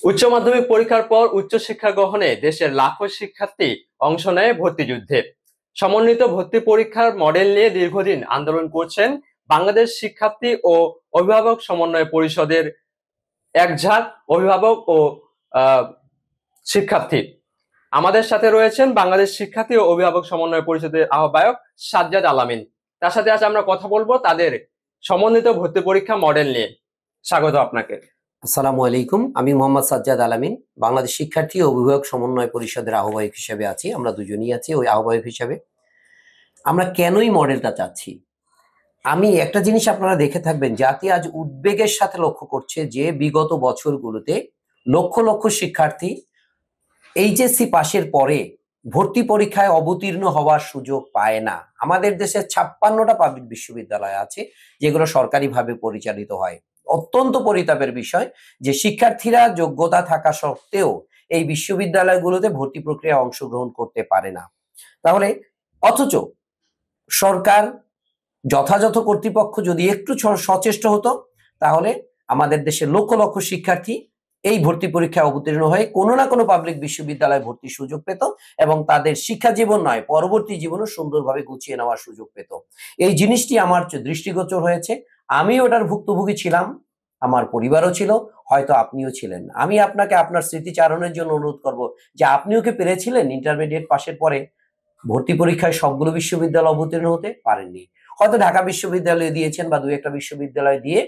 উচ্চ মাধ্যমিক পরীক্ষার পর উচ্চশিক্ষা গ্রহণে দেশের লাখো শিক্ষার্থী অংশ নেয় ভর্তি যুদ্ধে। সমন্বিত ভর্তি পরীক্ষার মডেল নিয়ে দীর্ঘদিন আন্দোলন করছেন বাংলাদেশ শিক্ষার্থী ও অভিভাবক সমন্বয় পরিষদের একঝাঁক অভিভাবক ও আহ, শিক্ষার্থী। আমাদের সাথে রয়েছেন বাংলাদেশ শিক্ষার্থী ও অভিভাবক সমন্বয় পরিষদের আহ্বায়ক সাজ্জাদ আলামিন। তার সাথে আজ আমরা কথা বলবো তাদের সমন্বিত ভর্তি পরীক্ষা মডেল নিয়ে। স্বাগত আপনাকে। আসসালামু আলাইকুম, আমি মোহাম্মদ সাজ্জাদ আলামিন, বাংলাদেশ শিক্ষার্থী ও অভিভাবক সমন্বয় পরিষদের আহ্বায়ক হিসেবে আছি। আমরা দুজনই আছি ওই আহ্বায়ক হিসেবে। আমরা কেনই মডেলটা চাচ্ছি, আমি একটা জিনিস আপনারা দেখে থাকবেন, জাতি আজ উদ্বেগের সাথে লক্ষ্য করছে যে বিগত বছরগুলোতে লক্ষ লক্ষ শিক্ষার্থী এইচএসসি পাশের পরে ভর্তি পরীক্ষায় অবতীর্ণ হওয়ার সুযোগ পায় না। আমাদের দেশে 56টা পাবলিক বিশ্ববিদ্যালয় আছে যেগুলো সরকারিভাবে পরিচালিত হয়। অত্যন্ত পরিতাপের বিষয় যে শিক্ষার্থীরা যোগ্যতা থাকা সত্ত্বেও এই বিশ্ববিদ্যালয়গুলোতে ভর্তি প্রক্রিয়ায় অংশগ্রহণ করতে পারে না। তাহলে অথচ সরকার, যথাযথ কর্তৃপক্ষ যদি একটু সচেষ্ট হতো, তাহলে আমাদের দেশের লক্ষ লক্ষ শিক্ষার্থী এই ভর্তি পরীক্ষায় অবতীর্ণ হয়ে কোনো না কোনো পাবলিক বিশ্ববিদ্যালয়ে ভর্তির সুযোগ পেত এবং তাদের শিক্ষা জীবন নয়, পরবর্তী জীবনও সুন্দরভাবে গুছিয়ে নেওয়ার সুযোগ পেত। এই জিনিসটি আমার দৃষ্টিগোচর হয়েছে। আমি ওটার ভুক্তভোগী ছিলাম, আমার পরিবারও ছিল, হয়তো আপনিও ছিলেন। আমি আপনাকে আপনার স্মৃতিচারণের জন্য অনুরোধ করব যে আপনিও কি পেরেছিলেন ইন্টারমিডিয়েট পাশের পরে ভর্তি পরীক্ষায় সবগুলো বিশ্ববিদ্যালয় অবতীর্ণ হতে পারেননি? হয়তো ঢাকা বিশ্ববিদ্যালয়ে দিয়েছেন বা দুই একটা বিশ্ববিদ্যালয় দিয়ে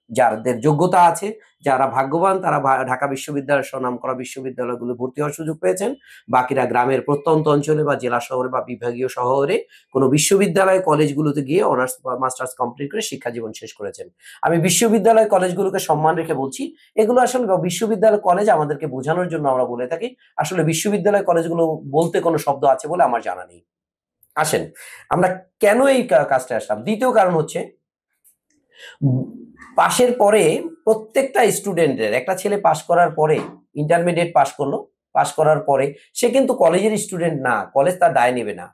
যাদের যোগ্যতা আছে, যারা ভাগ্যবান, তারা ঢাকা বিশ্ববিদ্যালয়ের স্বনামকরা বিশ্ববিদ্যালয়গুলো ভর্তি হওয়ার সুযোগ পেয়েছেন। বাকিরা গ্রামের প্রত্যন্ত অঞ্চলে বা জেলা শহরে বা বিভাগীয় শহরে কোনো বিশ্ববিদ্যালয় কলেজগুলোতে গিয়ে অনার্স বা মাস্টার্স কমপ্লিট করে শিক্ষা জীবন শেষ করেছেন। আমি বিশ্ববিদ্যালয় কলেজগুলোকে সম্মান রেখে বলছি, এগুলো আসলে বিশ্ববিদ্যালয় কলেজ আমাদেরকে বোঝানোর জন্য আমরা বলে থাকি। আসলে বিশ্ববিদ্যালয় কলেজগুলো বলতে কোনো শব্দ আছে বলে আমার জানা নেই। আসেন আমরা কেন এই কাজটা আসলাম। দ্বিতীয় কারণ হচ্ছে, পাশের পরে প্রত্যেকটা স্টুডেন্টের, একটা ছেলে পাশ করার পরে ইন্টারমিডিয়েট পাশ করলো, পাশ করার পরে সে কিন্তু কলেজের স্টুডেন্ট না, কলেজ তার দায় নেবে না।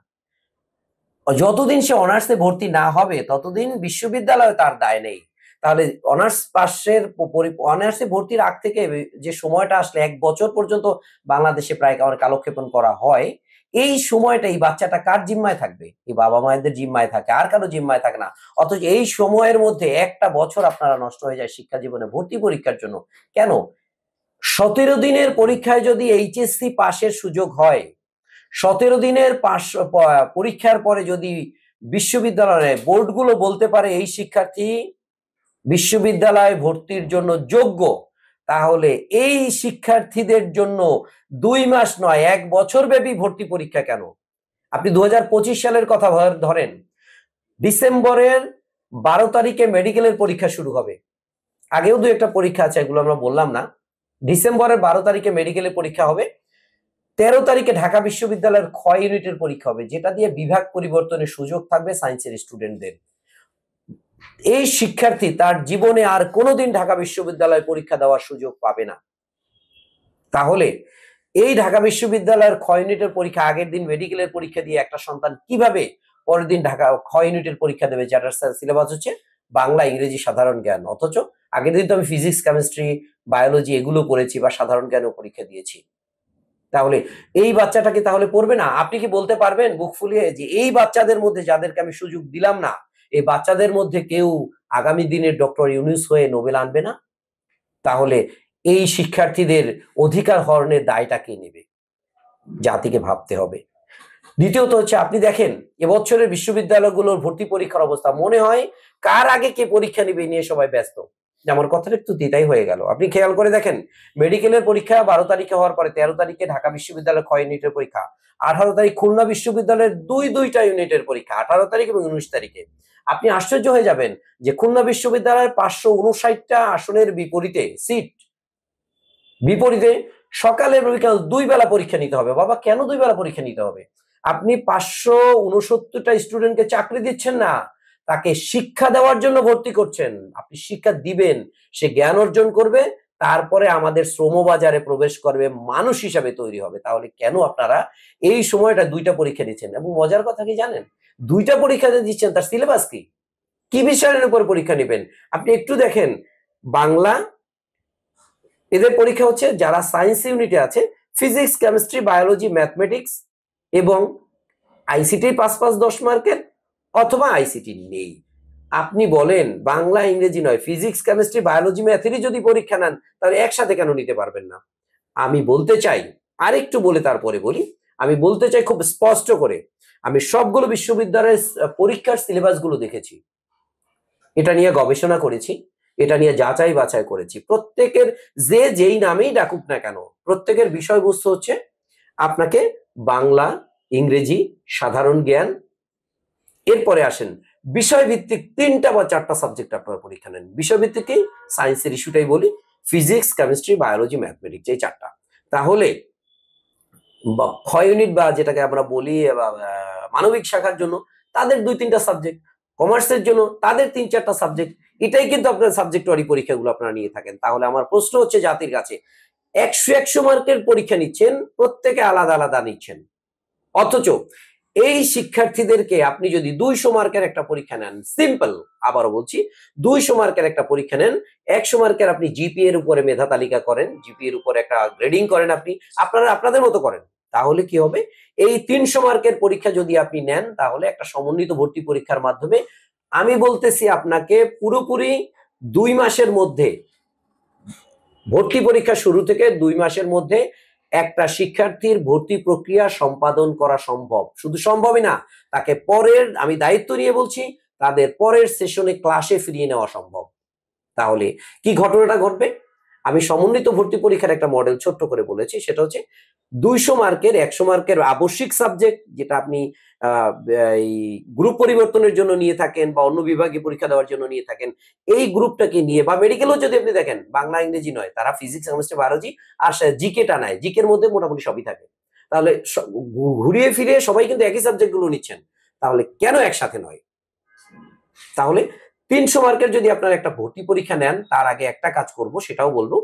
যতদিন সে অনার্সে ভর্তি না হবে ততদিন বিশ্ববিদ্যালয়ে তার দায় নেই। তাহলে অনার্সে ভর্তির আগ থেকে যে সময়টা আসলে 1 বছর পর্যন্ত বাংলাদেশে প্রায় কালক্ষেপণ করা হয়, এই সময়টা এই বাচ্চাটা কার জিম্মায় থাকবে? এই বাবা মায়েদের জিম্মায় থাকে, আর কারো জিম্মায় থাকে না। অথচ এই সময়ের মধ্যে একটা বছর আপনারা নষ্ট হয়ে যায় শিক্ষা জীবনে ভর্তি পরীক্ষার জন্য। কেন? 17 দিনের পরীক্ষায় যদি এইচএসসি পাশের সুযোগ হয়, 17 দিনের পরীক্ষার পরে যদি বিশ্ববিদ্যালয়ের বোর্ডগুলো বলতে পারে এই শিক্ষার্থী বিশ্ববিদ্যালয়ে ভর্তির জন্য যোগ্য, তাহলে এই শিক্ষার্থীদের জন্য 2 মাস নয় 1 বছর ব্যাপী ভর্তি পরীক্ষা কেন? আপনি 2025 সালের কথা ধরেন, ডিসেম্বরের 12 তারিখে মেডিকেলের পরীক্ষা শুরু হবে। আগেও 2 একটা পরীক্ষা আছে, এগুলো আমরা বললাম না। ডিসেম্বরের 12 তারিখে মেডিকেলের পরীক্ষা হবে, 13 তারিখে ঢাকা বিশ্ববিদ্যালয়ের খ ইউনিটের পরীক্ষা হবে, যেটা দিয়ে বিভাগ পরিবর্তনের সুযোগ থাকবে সায়েন্সের স্টুডেন্টদের। এই শিক্ষার্থী তার জীবনে আর কোনোদিন ঢাকা বিশ্ববিদ্যালয়ে পরীক্ষা দেওয়ার সুযোগ পাবে না। তাহলে এই ঢাকা বিশ্ববিদ্যালয়ের খ ইউনিটের পরীক্ষা আগের দিন মেডিকেলের পরীক্ষা দিয়ে একটা সন্তান কিভাবে পরের দিন ঢাকা খ ইউনিটের পরীক্ষা দেবে, যেটার সিলেবাস হচ্ছে বাংলা, ইংরেজি, সাধারণ জ্ঞান? অথচ আগের দিন তো আমি ফিজিক্স, কেমিস্ট্রি, বায়োলজি এগুলো পড়েছি বা সাধারণ জ্ঞানও পরীক্ষা দিয়েছি। তাহলে এই বাচ্চাটা কি তাহলে পড়বে না? আপনি কি বলতে পারবেন বুক ফুলিয়ে যে এই বাচ্চাদের মধ্যে যাদেরকে আমি সুযোগ দিলাম না, এই বাচ্চাদের মধ্যে কেউ আগামী দিনের ডক্টর ইউনূস হয়ে নোবেল আনবে না? তাহলে এই শিক্ষার্থীদের অধিকার হরণের দায়টা কে নেবে? জাতিকে ভাবতে হবে। দ্বিতীয়ত হচ্ছে, আপনি দেখেন এবছরের বিশ্ববিদ্যালয়গুলোর ভর্তি পরীক্ষার অবস্থা, মনে হয় কার আগে কে পরীক্ষা নিবে নিয়ে সবাই ব্যস্ত। আমার কথাটা একটু দ্বিধাই হয়ে গেল। আপনি খেয়াল করে দেখেন, মেডিকেলের পরীক্ষা 12 তারিখে হওয়ার পরে 13 তারিখে ঢাকা বিশ্ববিদ্যালয় খ ইউনিটের পরীক্ষা, 18 তারিখ খুলনা বিশ্ববিদ্যালয়ের দুইটা ইউনিটের পরীক্ষা, 18 তারিখ এবং 19 তারিখে। আপনি আশ্চর্য হয়ে যাবেন যে খুলনা বিশ্ববিদ্যালয়ের 559টা আসনের বিপরীতে সকালে বিকাল 2 বেলা পরীক্ষা নিতে হবে। বাবা, কেন 2 বেলা পরীক্ষা নিতে হবে? আপনি 569টা স্টুডেন্টকে চাকরি দিচ্ছেন না, তাকে শিক্ষা দেওয়ার জন্য ভর্তি করছেন। আপনি শিক্ষা দিবেন, সে জ্ঞান অর্জন করবে, তারপরে আমাদের শ্রমবাজারে প্রবেশ করবে, মানুষ হিসাবে তৈরি হবে। তাহলে কেন আপনারা এই সময়টা 2টা পরীক্ষা দিচ্ছেন? এবং মজার কথা কি জানেন? 2টা পরীক্ষা দিচ্ছেন, তার সিলেবাস কি? কি বিষয়ের উপর পরীক্ষা নেবেন? আপনি একটু দেখেন, বাংলা, এদের পরীক্ষা হচ্ছে যারা সায়েন্স ইউনিটে আছে, ফিজিক্স, কেমিস্ট্রি, বায়োলজি, ম্যাথমেটিক্স এবং আইসিটি 5 5 10 মার্কের, অথবা আইসিটি নেই। আপনি বলেন বাংলা ইংরেজি নয়, ফিজিক্স, কেমিস্ট্রি, বায়োলজি, ম্যাথেরই যদি পরীক্ষা নেন, তাহলে একসাথে কেন নিতে পারবেন না? আমি বলতে চাই, আরেকটু বলে তারপরে বলি, আমি বলতে চাই খুব স্পষ্ট করে, আমি সবগুলো বিশ্ববিদ্যালয়ের পরীক্ষার সিলেবাস গুলো দেখেছি, এটা নিয়ে গবেষণা করেছি, এটা নিয়ে যাচাই বাছাই করেছি। প্রত্যেকের যে যেই নামেই ডাকুক না কেন, প্রত্যেকের বিষয়বস্তু হচ্ছে আপনাকে বাংলা, ইংরেজি, সাধারণ জ্ঞান, এরপরে আসেন বিষয়ভিত্তিক 3টা বা 4টা সাবজেক্ট আপনারা পরীক্ষা নেন। বিষয়ভিত্তিক কি? সায়েন্সের ইস্যুটাই বলি, ফিজিক্স, কেমিস্ট্রি, বায়োলজি, ম্যাথমেটিক্স, এই 4টা। তাহলে ক্ষয় ইউনিট বা যেটাকে আমরা বলি মানবিক শাখার জন্য তাদের 2 3টা সাবজেক্ট, কমার্সের জন্য তাদের 3 4টা সাবজেক্ট। এটাই কিন্তু আপনার সাবজেক্ট ওয়ারি পরীক্ষাগুলো আপনারা নিয়ে থাকেন। তাহলে আমার প্রশ্ন হচ্ছে জাতির কাছে, 100 মার্কের পরীক্ষা নিচ্ছেন, প্রত্যেকে আলাদা আলাদা নিচ্ছেন, অথচ এই শিক্ষার্থীদেরকে আপনি যদি 200 মার্কের একটা পরীক্ষা নেন, সিম্পল, আবারও বলছি, 200 মার্কের একটা পরীক্ষা নেন, 100 মার্কের আপনি জিপিএ এর উপরে মেধা তালিকা করেন, জিপিএ এর উপরে একটা গ্রেডিং করেন, আপনি আপনারা আপনাদের মতো করেন, তাহলে কি হবে? এই 300 মার্কের পরীক্ষা যদি আপনি নেন, তাহলে একটা সমন্বিত ভর্তি পরীক্ষার মাধ্যমে আমি বলতেছি আপনাকে পুরোপুরি 2 মাসের মধ্যে, ভর্তি পরীক্ষা শুরু থেকে 2 মাসের মধ্যে একটা শিক্ষার্থীর ভর্তি প্রক্রিয়া সম্পাদন করা সম্ভব। শুধু সম্ভবই না, তাকে পরের, আমি দায়িত্ব নিয়ে বলছি, তাদের পরের সেশনে ক্লাসে ফিরিয়ে নেওয়া সম্ভব। তাহলে কি ঘটনাটা ঘটবে? আমি সমন্বিত ভর্তি পরীক্ষার একটা মডেল ছোট্ট করে বলেছি, সেটা হচ্ছে 200 মার্কের, 100 মার্কের আবশ্যিক সাবজেক্ট যেটা আপনি এই গ্রুপ পরিবর্তনের জন্য নিয়ে থাকেন বা অন্য বিভাগে পরীক্ষা দেওয়ার জন্য নিয়ে থাকেন, এই গ্রুপটাকে নিয়ে, বা মেডিকেলও যদি আপনি দেখেন, বাংলা ইংরেজি নয়, তারা ফিজিক্স, কেমিস্ট্রি, বায়োলজি আর জিকেটা নেয়, জিকের মধ্যে মোটামুটি সবই থাকে। তাহলে ঘুরিয়ে ফিরিয়ে সবাই কিন্তু একই সাবজেক্ট গুলো নিচ্ছেন, তাহলে কেন একসাথে নয়? তাহলে 300 মার্কের যদি আপনার একটা ভর্তি পরীক্ষা নেন, তার আগে একটা কাজ করব, সেটাও বলবো।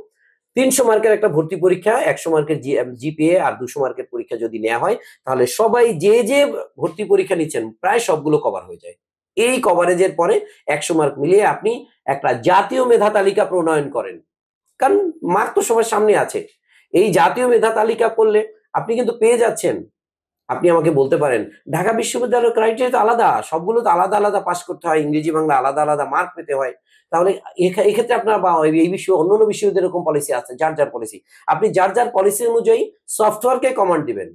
300 মার্কের একটা ভর্তি পরীক্ষা, 100 মার্কের জিপিএ আর 200 মার্কের পরীক্ষা যদি নেওয়া হয়, তাহলে সবাই যে যে ভর্তি পরীক্ষা নিচ্ছেন প্রায় সবগুলো কভার হয়ে যায়। এই কভারেজের পরে 100 মার্ক মিলিয়ে আপনি একটা জাতীয় মেধা তালিকা প্রণয়ন করেন, কারণ মার্ক তো সবার সামনে আছে। এই জাতীয় মেধা তালিকা করলে আপনি কিন্তু পেয়ে যাচ্ছেন, আপনি আমাকে বলতে পারেন ঢাকা বিশ্ববিদ্যালয়ের ক্রাইটেরিয়া তো আলাদা, সবগুলো তো আলাদা আলাদা পাস করতে হয়, ইংরেজি বাংলা আলাদা আলাদা মার্ক পেতে হয়। তাহলে এক্ষেত্রে আপনার বা এই বিশ্ব অন্যান্য বিশ্ববিদ্যালয়ের এরকম পলিসি আছে, যার যার পলিসি, আপনি যার যার পলিসি অনুযায়ী সফটওয়্যারকে কমান্ড দিবেন,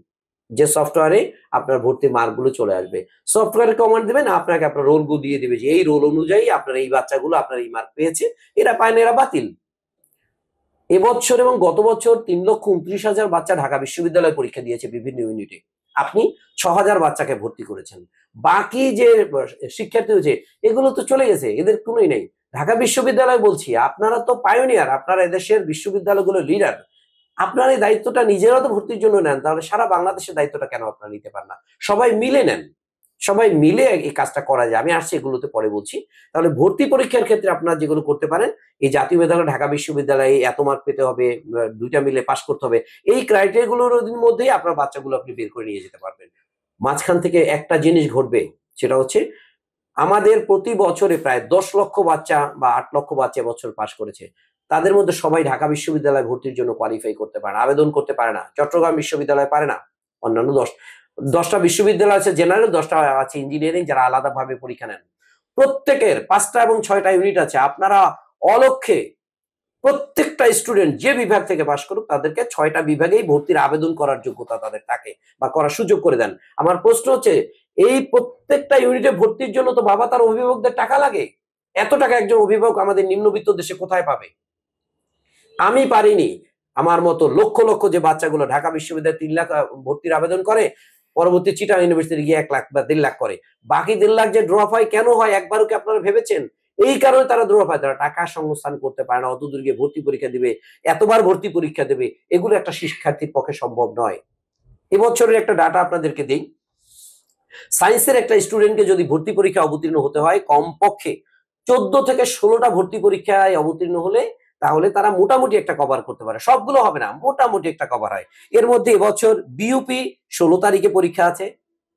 যে সফটওয়্যারে আপনার ভর্তির মার্কগুলো চলে আসবে, সফটওয়্যারে কমান্ড দিবেন, আপনাকে আপনার রোলগুলো দিয়ে দিবে যে এই রোল অনুযায়ী আপনার এই বাচ্চাগুলো আপনার এই মার্ক পেয়েছে, এরা পায় না, এরা বাতিল। এবছর এবং গত বছর 3,29,000 বাচ্চা ঢাকা বিশ্ববিদ্যালয়ে পরীক্ষা দিয়েছে বিভিন্ন ইউনিটে, আপনি 6,000 বাচ্চাকে ভর্তি করেছেন। বাকি যে শিক্ষার্থী হয়েছে এগুলো তো চলে গেছে, এদের কোনোই নেই। ঢাকা বিশ্ববিদ্যালয় বলছি, আপনারা তো পায়োনিয়ার, আপনারা এদেশের বিশ্ববিদ্যালয়গুলো লিডার, আপনারা এই দায়িত্বটা নিজেরা তো ভর্তির জন্য নেন, তাহলে সারা বাংলাদেশের দায়িত্বটা কেন আপনারা নিতে পারেন না? সবাই মিলে নেন, সবাই মিলে এই কাজটা করা যায়। আমি আসছি এগুলোতে পরে বলছি। তাহলে ভর্তি পরীক্ষার ক্ষেত্রে আপনারা যেগুলো করতে পারেন, এই জাতীয় বিদ্যালয় ঢাকা বিশ্ববিদ্যালয়ে এত মার্ক পেতে হবে, 2টা মিলে পাস করতে হবে, এই ক্রাইটেরিয়া গুলোর মধ্যেই আপনার বাচ্চাগুলো আপনি বের করে নিয়ে যেতে পারবেন। মাঝখান থেকে একটা জিনিস ঘটবে, সেটা হচ্ছে আমাদের প্রতি বছরে প্রায় 10 লক্ষ বাচ্চা বা 8 লক্ষ বাচ্চা বছর পাস করেছে, তাদের মধ্যে সবাই ঢাকা বিশ্ববিদ্যালয়ে ভর্তির জন্য কোয়ালিফাই করতে পারে না, আবেদন করতে পারে না। চট্টগ্রাম বিশ্ববিদ্যালয় পারে না, অন্যান্য 10টা বিশ্ববিদ্যালয় আছে জেনারেল, 10টা আছে ইঞ্জিনিয়ারিং, যারা আলাদাভাবে পরীক্ষা নেন। প্রত্যেকের 5টা এবং 6টা ইউনিট আছে, আপনারা অলক্ষ্যে প্রত্যেকটা স্টুডেন্ট যে বিভাগ থেকে পাশ করুক, তাদেরকে 6টা বিভাগেই ভর্তির আবেদন করার যোগ্যতা তাদের থাকে বা করার সুযোগ করে দেন। আমার প্রশ্ন হচ্ছে, এই প্রত্যেকটা ইউনিটে ভর্তির জন্য তো বাবা তার অভিভাবকদের টাকা লাগে, এত টাকা একজন অভিভাবক আমাদের নিম্নবিত্ত দেশে কোথায় পাবে? আমি পারিনি, আমার মতো লক্ষ লক্ষ যে বাচ্চাগুলো ঢাকা বিশ্ববিদ্যালয়ে 3 লাখ ভর্তির আবেদন করে, পরবর্তী চিটাগাং ইউনিভার্সিটি গিয়ে 1 লাখ বা 1.5 লাখ করে, বাকি 1.5 লাখ যে ড্রপ হয় কেন হয় একবারও কি আপনারা ভেবেছেন? এই কারণে তারা ড্রপ হয়, তারা টাকা সংস্থান করতে পারে না, অত দূর গিয়ে ভর্তি পরীক্ষা দিবে, এতবার ভর্তি পরীক্ষা দেবে, এগুলো একটা শিক্ষার্থীর পক্ষে সম্ভব নয়। এবছরের একটা ডাটা আপনাদেরকে দেই, সায়েন্সের একটা স্টুডেন্টকে যদি ভর্তি পরীক্ষা অবতীর্ণ হতে হয়, কমপক্ষে 14 থেকে 16টা ভর্তি পরীক্ষায় অবতীর্ণ হলে, তাহলে তারা মোটামুটি একটা কভার করতে পারে, সবগুলো হবে না, মোটামুটি একটা কভার হয়। এর মধ্যে এবছর বিইউপি 16 তারিখে পরীক্ষা আছে,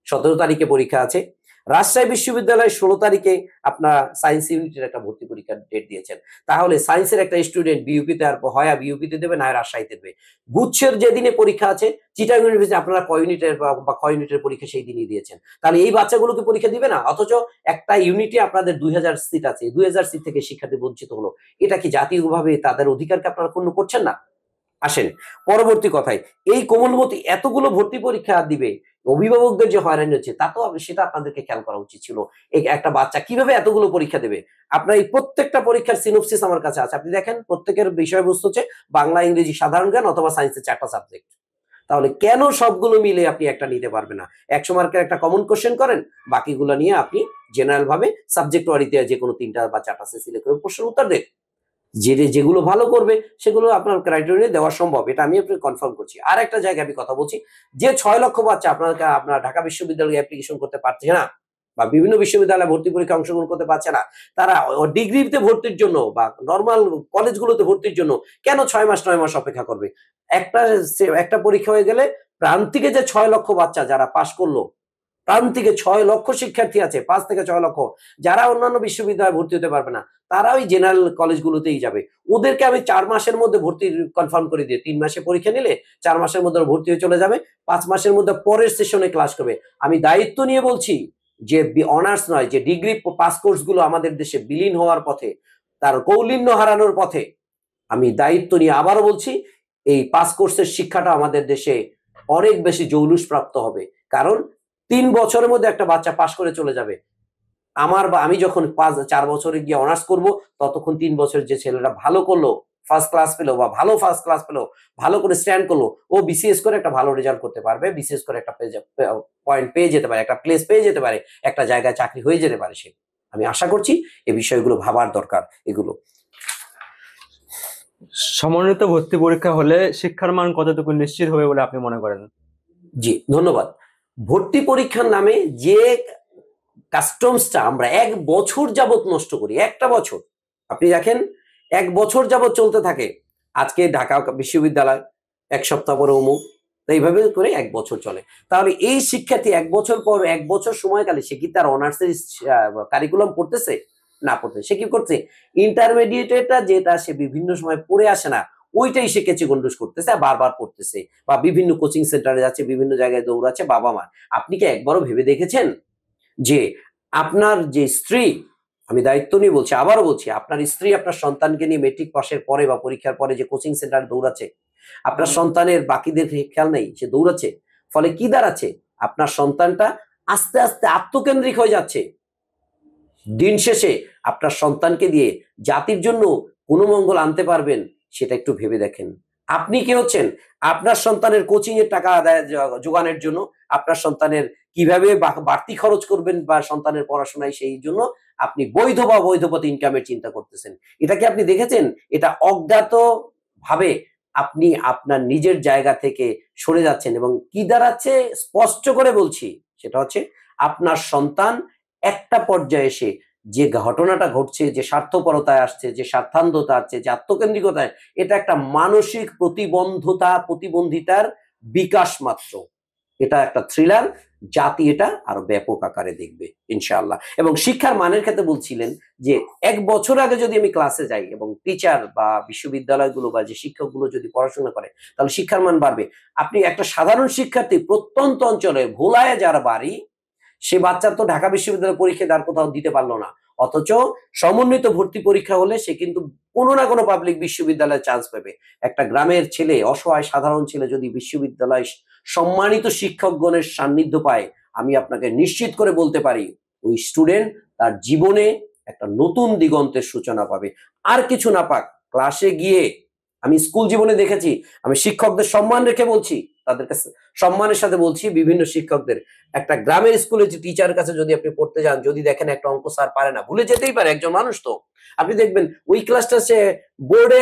17 তারিখে পরীক্ষা আছে, রাজশাহী বিশ্ববিদ্যালয়ে 16 তারিখে আপনার সায়েন্স ইউনিটের একটা ভর্তি পরীক্ষার ডেট দিয়েছেন, তাহলে সায়েন্সের একটা স্টুডেন্ট বিইউপিতে আর হয় বিইউপিতে দেবে না রাজশাহীতে দেবে। গুচ্ছের যেদিনে পরীক্ষা আছে চিটাগং ইউনিভার্সিটি আপনারা কয় ইউনিটের বা কয় ইউনিটের পরীক্ষা সেই দিনই দিয়েছেন, তাহলে এই বাচ্চাগুলোকে পরীক্ষা দিবে না? অথচ একটা ইউনিটে আপনাদের 2000 সিট আছে, 2000 সিট থেকে শিক্ষার্থী বঞ্চিত হলো। এটা কি জাতীয়ভাবে তাদের অধিকারকে আপনারা ক্ষুণ্ণ করছেন না? আসেন পরবর্তী কথায়, এই কোমলমতি এতগুলো ভর্তি পরীক্ষা দিবে, অভিভাবকদের যে হয়রানি হচ্ছে তা তো সেটা আপনাদেরকে খেয়াল করা উচিত ছিল। একটা বাচ্চা কিভাবে এতগুলো পরীক্ষা দেবে? আপনার এই প্রত্যেকটা পরীক্ষার সিনোপসিস আমার কাছে আছে, আপনি দেখেন প্রত্যেকের বিষয়বস্তু হচ্ছে বাংলা, ইংরেজি, সাধারণ জ্ঞান অথবা সায়েন্সের 4টা সাবজেক্ট। তাহলে কেন সবগুলো মিলে আপনি একটা নিতে পারবেন না? 100 মার্কের একটা কমন কোশ্চেন করেন, বাকিগুলো নিয়ে আপনি জেনারেল ভাবে সাবজেক্ট ওয়ারিতে যে কোনো 3টা বা 4টা সিলেক্ট করে প্রশ্নের উত্তর দেন। যেগুলো ভালো করবে সেগুলো আপনার ক্রাইটেরিয়া দেওয়া সম্ভব, এটা আমি আপনাকে কনফার্ম করছি। আর একটা জায়গায় আমি কথা বলছি, যে 6 লক্ষ বাচ্চা আপনার ঢাকা বিশ্ববিদ্যালয়ে অ্যাপ্লিকেশন করতে পারছে না বা বিভিন্ন বিশ্ববিদ্যালয়ে ভর্তি পরীক্ষা অংশগ্রহণ করতে পারছে না, তারা ডিগ্রিতে ভর্তির জন্য বা নর্মাল কলেজগুলোতে ভর্তির জন্য কেন 6 মাস 9 মাস অপেক্ষা করবে? একটা পরীক্ষা হয়ে গেলে প্রান্তিকে যে 6 লক্ষ বাচ্চা যারা পাশ করলো, প্রান্তিকে 6 লক্ষ শিক্ষার্থী আছে, 5 থেকে 6 লক্ষ, যারা অন্যান্য বিশ্ববিদ্যালয়ে ভর্তি হতে পারবে না, তারা ওই জেনারেল কলেজগুলোতেই যাবে। ওদেরকে আমি 4 মাসের মধ্যে ভর্তি কনফার্ম করে দিয়ে 3 মাসে পরীক্ষা নিলে 4 মাসের মধ্যে ভর্তি হয়ে চলে যাবে, 5 মাসের মধ্যে পরের সেশনে ক্লাস করবে। আমি দায়িত্ব নিয়ে বলছি যে অনার্স নয়, যে ডিগ্রি পাস কোর্সগুলো আমাদের দেশে বিলীন হওয়ার পথে, তার কৌলিন্য হারানোর পথে, আমি দায়িত্ব নিয়ে আবারও বলছি এই পাস কোর্সের শিক্ষাটা আমাদের দেশে অনেক বেশি জৌলুস প্রাপ্ত হবে। কারণ 3 বছরের মধ্যে একটা বাচ্চা পাশ করে চলে যাবে। আমি যখন 4 বছরে গিয়ে অনার্স করব, ততক্ষণ 3 বছর যে ছেলেরা ভালো করলো, ফার্স্ট ক্লাস পেলো বা ভালো ফার্স্ট ক্লাস পেলো, ভালো করে স্ট্যান্ড করলো, ও বিসিএস করে একটা ভালো রেজাল্ট করতে পারবে, বিসিএস করে একটা পয়েন্ট পেয়ে যেতে পারে, একটা প্লেস পেয়ে যেতে পারে, একটা জায়গায় চাকরি হয়ে যেতে পারে সে। আমি আশা করছি এই বিষয়গুলো ভাবার দরকার। এগুলো সমন্বিত ভর্তি পরীক্ষা হলে শিক্ষার মান কতটুকু নিশ্চিত হবে বলে আপনি মনে করেন? জি ধন্যবাদ। ভর্তি পরীক্ষার নামে যে কাস্টমসটা আমরা 1 বছর যাবত নষ্ট করি, একটা বছর আপনি দেখেন 1 বছর যাবত চলতে থাকে। আজকে ঢাকা বিশ্ববিদ্যালয়, 1 সপ্তাহ পরে অমুক, তো এইভাবে করে 1 বছর চলে। তাহলে এই শিক্ষার্থী 1 বছর পর 1 বছর সময়কালে সে কি তার অনার্সের কারিকুলাম পড়তেছে? না পড়তে, সে কি করছে? ইন্টারমিডিয়েটটা যেটা সে বিভিন্ন সময় পড়ে আসে না, ওইটাই সে কেচে গন্ডুস করতেছে আর বারবার পড়তেছে, বা বিভিন্ন কোচিং সেন্টারে যাচ্ছে, বিভিন্ন জায়গায় দৌড়াচ্ছে। বাবা মা, আপনি কি একবারও ভেবে দেখেছেন যে আপনার যে স্ত্রী, আমি দায়িত্ব নিয়ে বলছি, আবারও বলছি, আপনার স্ত্রী আপনার সন্তানকে নিয়ে মেট্রিক পাশের পরে বা পরীক্ষার পরে যে কোচিং সেন্টার দৌড়াচ্ছে, আপনার সন্তানের বাকিদের খেয়াল নেই, সে দৌড়াচ্ছে, ফলে কি দাঁড়াচ্ছে? আপনার সন্তানটা আস্তে আস্তে আত্মকেন্দ্রিক হয়ে যাচ্ছে। দিন শেষে আপনার সন্তানকে দিয়ে জাতির জন্য কোনো মঙ্গল আনতে পারবেন সেটা একটু ভেবে দেখেন। আপনি কি হচ্ছেন? আপনার সন্তানের কোচিং এর টাকা আদায় যোগানোর জন্য, আপনার সন্তানের কিভাবে বাড়তি খরচ করবেন বা সন্তানের পড়াশোনায়, সেই জন্য আপনি বৈধ বা অবৈধ পথে ইনকামের চিন্তা করতেছেন। এটা কি আপনি দেখেছেন? এটা অজ্ঞাত ভাবে আপনি আপনার নিজের জায়গা থেকে সরে যাচ্ছেন, এবং কি দাঁড়াচ্ছে স্পষ্ট করে বলছি, সেটা হচ্ছে আপনার সন্তান একটা পর্যায়ে এসে যে ঘটনাটা ঘটছে, যে স্বার্থপরতায় আসছে, যে স্বার্থান্ধতা আসছে, যে আত্মকেন্দ্রিকতায়, এটা একটা মানসিক প্রতিবন্ধিতার বিকাশ মাত্র। এটা একটা থ্রিলার, জাতি এটা আরো ব্যাপক আকারে দেখবে ইনশাআল্লাহ। এবং শিক্ষার মানের ক্ষেত্রে বলছিলেন যে 1 বছর আগে যদি আমি ক্লাসে যাই এবং টিচার বা বিশ্ববিদ্যালয়গুলো বা যে শিক্ষকগুলো যদি পড়াশোনা করে, তাহলে শিক্ষার মান বাড়বে। আপনি একটা সাধারণ শিক্ষার্থী প্রত্যন্ত অঞ্চলে ভোলায় যার বাড়ি, সে বাচ্চা তো ঢাকা বিশ্ববিদ্যালয়ের পরীক্ষা আর কোথাও দিতে পারলো না, অথচ সমন্বিত ভর্তি পরীক্ষা হলে সে কিন্তু কোনো না কোনো পাবলিক বিশ্ববিদ্যালয়ে চান্স পাবে। একটা গ্রামের ছেলে, অসহায় সাধারণ ছেলে যদি বিশ্ববিদ্যালয় সম্মানিত শিক্ষকগণের সান্নিধ্য পায়, আমি আপনাকে নিশ্চিত করে বলতে পারি ওই স্টুডেন্ট তার জীবনে একটা নতুন দিগন্তের সূচনা পাবে। আর কিছু না পাক, ক্লাসে গিয়ে আমি স্কুল জীবনে দেখেছি, আমি শিক্ষকদের সম্মান রেখে বলছি, তাদের কাছে সম্মানের সাথে বলছি, বিভিন্ন শিক্ষকদের, একটা গ্রামের স্কুলে যে টিচারের কাছে যদি আপনি পড়তে যান, যদি দেখেন একটা অঙ্ক স্যার পারে না, ভুলে যেতেই পারে, একজন মানুষ তো, আপনি দেখবেন ওই ক্লাসটা সে বোর্ডে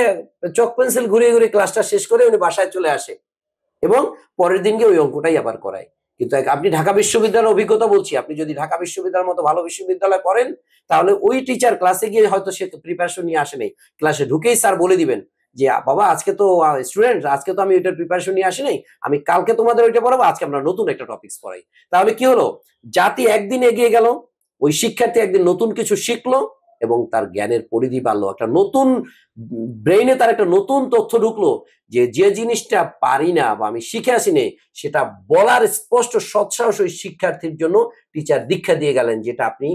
চক পেন্সিল ঘুরিয়ে ঘুরিয়ে ক্লাসটা শেষ করে উনি বাসায় চলে আসে এবং পরের দিনকে ওই অঙ্কটাই আবার করায়। কিন্তু আপনি ঢাকা বিশ্ববিদ্যালয়ের অভিজ্ঞতা বলছি, আপনি যদি ঢাকা বিশ্ববিদ্যালয়ের মতো ভালো বিশ্ববিদ্যালয় পড়েন, তাহলে ওই টিচার ক্লাসে গিয়ে হয়তো সে প্রিপারেশন নিয়ে আসে নাই, ক্লাসে ঢুকেই স্যার বলে দিবেন যে বাবা আজকে তো স্টুডেন্ট, আজকে তো আমি ওইটার প্রিপারেশন নিয়ে আসি নাই, আমি কালকে তোমাদের ওইটা পড়াবো, আজকে আমরা নতুন একটা টপিকস পড়াই। তাহলে কি হলো, জাতি একদিন এগিয়ে গেল, ওই শিক্ষার্থী একদিন নতুন কিছু শিখলো এবং তার জ্ঞানের পরিধি বাড়লো, একটা নতুন ব্রেইনে তার একটা নতুন তথ্য ঢুকলো যে যে জিনিসটা পারি না বা আমি শিখে আসিনি সেটা বলার স্পষ্ট সৎসাহস ওই শিক্ষার্থীর জন্য টিচার দীক্ষা দিয়ে গেলেন, যেটা আপনি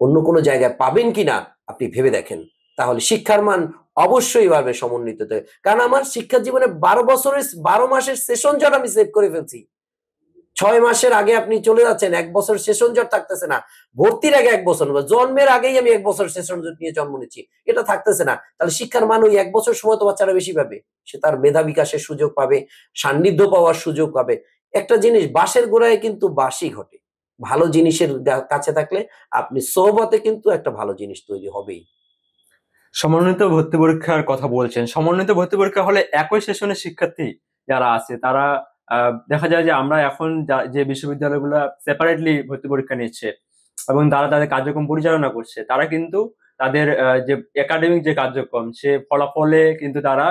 অন্য কোনো জায়গায় পাবেন কিনা আপনি ভেবে দেখেন। তাহলে শিক্ষার মান অবশ্যই বাড়বে সমন্বিততে। কারণ আমার শিক্ষা জীবনে 12 মাসের সেশন জট আমি সেভ করে ফেলছি। 6 মাসের আগে আপনি চলে যাচ্ছেন, 1 বছর সেশন জট থাকতেছে না। ভর্তির আগে 1 বছর, জন্মের আগেই আমি 1 বছর সেশন জট নিয়ে জন্ম নিচ্ছি, এটা থাকতেছে না। তাহলে শিক্ষার মান ওই 1 বছর সময় তো বাচ্চারা বেশি পাবে, সে তার মেধা বিকাশের সুযোগ পাবে, সান্নিধ্য পাওয়ার সুযোগ পাবে। একটা জিনিস, বাঁশের গোড়ায় কিন্তু বাঁশই ঘটে। ভালো জিনিসের কাছে থাকলে আপনি সোহবতে কিন্তু একটা ভালো জিনিস তৈরি হবেই। সমন্বিত ভর্তি পরীক্ষার কথা বলছেন, সমন্বিত ভর্তি পরীক্ষা হলে একই সেশনের শিক্ষার্থী যারা আছে তারা দেখা যায় যে আমরা এখন যে বিশ্ববিদ্যালয়গুলো সেপারেটলি ভর্তি পরীক্ষা নিচ্ছে এবং তারা তাদের কার্যক্রম পরিচালনা করছে, তারা কিন্তু তাদের যে একাডেমিক যে কার্যক্রম সে ফলাফলে কিন্তু তারা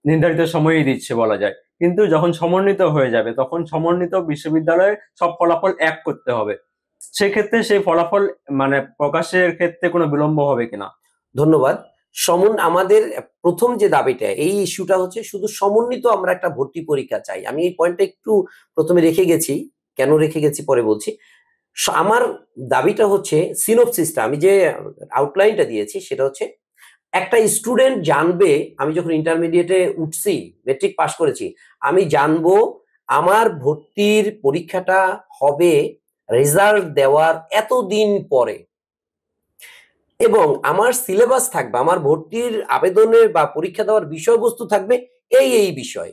নির্ধারিত সময়ই দিচ্ছে বলা যায়। কিন্তু যখন সমন্বিত হয়ে যাবে তখন সমন্বিত বিশ্ববিদ্যালয়ে সব ফলাফল এক করতে হবে, সেক্ষেত্রে সেই ফলাফল মানে প্রকাশের ক্ষেত্রে কোনো বিলম্ব হবে কিনা? ধন্যবাদ। আমাদের প্রথম যে দাবিটা, এই ইস্যুটা হচ্ছে শুধু সমন্বিত আমরা একটা ভর্তি পরীক্ষা চাই। আমি এই পয়েন্টটা একটু প্রথমে রেখে গেছি, কেন রেখে গেছি পরে বলছি। আমার দাবিটা হচ্ছে সিনোপসিসটা, আমি যে আউটলাইনটা দিয়েছি সেটা হচ্ছে একটা স্টুডেন্ট জানবে, আমি যখন ইন্টারমিডিয়েটে উঠছি, মেট্রিক পাস করেছি, আমি জানবো আমার ভর্তির পরীক্ষাটা হবে রেজাল্ট দেওয়ার এতদিন পরে, এবং আমার সিলেবাস থাকবে, আমার ভর্তির আবেদনের বা পরীক্ষা দেওয়ার বিষয়বস্তু থাকবে এই বিষয়।